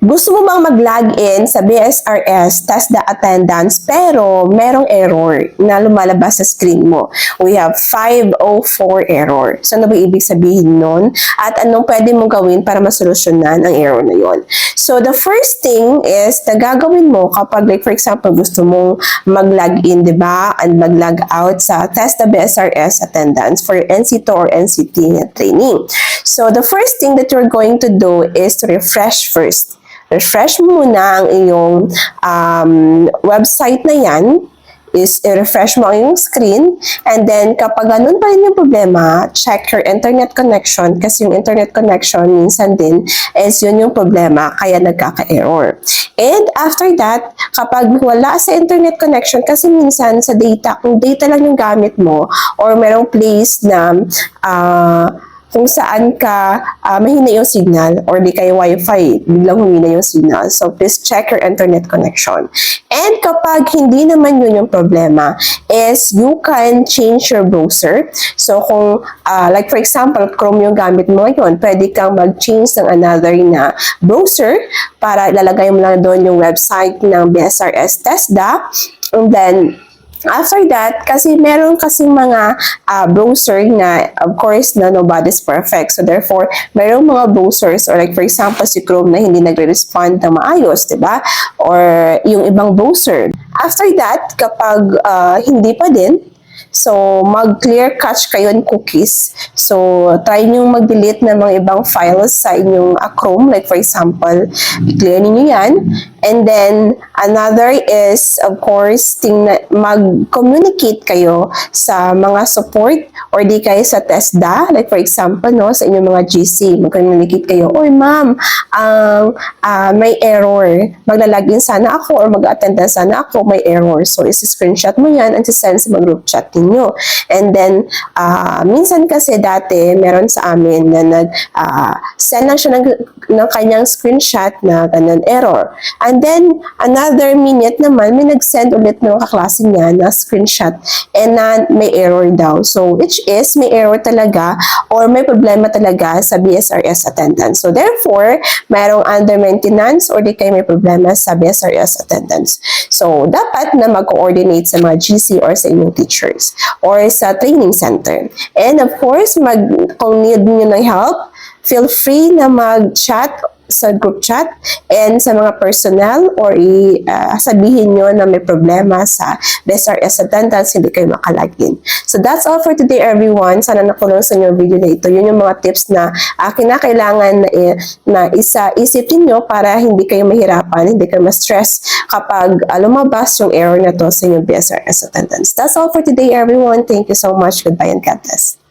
Gusto mo bang mag-login sa BSRS, test the attendance, pero merong error na lumalabas sa screen mo? We have 504 error. So, ano ba ibig sabihin nun? At anong pwede mong gawin para masolusyonan ang error na yon? So, the first thing is, na gagawin mo kapag, like, for example, gusto mong mag-login, di ba? And mag-log out sa test the BSRS attendance for your NC2 or NCT training. So, the first thing that you're going to do is to refresh first. Refresh mo muna ang iyong website na yan, is i-refresh mo ang iyong screen, and then kapag ganun pa rin yung problema, check your internet connection, kasi yung internet connection minsan din is yun yung problema, kaya nagkaka-error. And after that, kapag wala sa internet connection, kasi minsan sa data, kung data lang yung gamit mo, or merong place na kung saan ka mahina yung signal or di kayo wifi, biglang humina yung signal. So, please check your internet connection. And kapag hindi naman yun yung problema, is you can change your browser. So, kung, like for example, Chrome yung gamit mo ngayon, pwede kang mag-change ng another na browser para ilalagay mo lang doon yung website ng BSRS TESDA. And then, after that, kasi meron kasing mga browser na, of course, na nobody's perfect. So, therefore, meron mga browsers, or like, for example, si Chrome na hindi nagre-respond ng maayos, diba? Or yung ibang browser. After that, kapag hindi pa din, so, mag-clear cache kayo ng cookies. So, try nyo mag-delete ng mga ibang files sa inyong Chrome. Like, for example, clear niyo yan. And then, another is, of course, mag-communicate kayo sa mga support or di kayo sa TESDA. Like, for example, no, sa inyong mga GC, mag-communicate kayo, oy, ma'am, may error. Maglalagin sana ako or mag-attend na sana ako, may error. So, isi-screenshot mo yan and send sa group chat ninyo. And then, minsan kasi dati, meron sa amin na send lang siya ng kanyang screenshot na ganun error. And then, another minute naman, may nag-send ulit ng kaklase niya na screenshot and na may error daw. So, which is, may error talaga or may problema talaga sa BSRS attendance. So, therefore, mayroong under maintenance or di kayo may problema sa BSRS attendance. So, dapat na mag-coordinate sa mga GC or sa inyong teachers or sa training center. And of course, kung need nyo ng help, feel free na mag-chat sa group chat and sa mga personnel or sabihin nyo na may problema sa BSRS attendance, hindi kayo makalagin. So that's all for today, everyone. Sana nakulong sa inyo video na ito. Yun yung mga tips na kinakailangan na isip niyo para hindi kayo mahirapan, hindi kayo ma-stress kapag lumabas yung error na to sa inyong BSRS attendance. That's all for today, everyone. Thank you so much. Goodbye and God bless.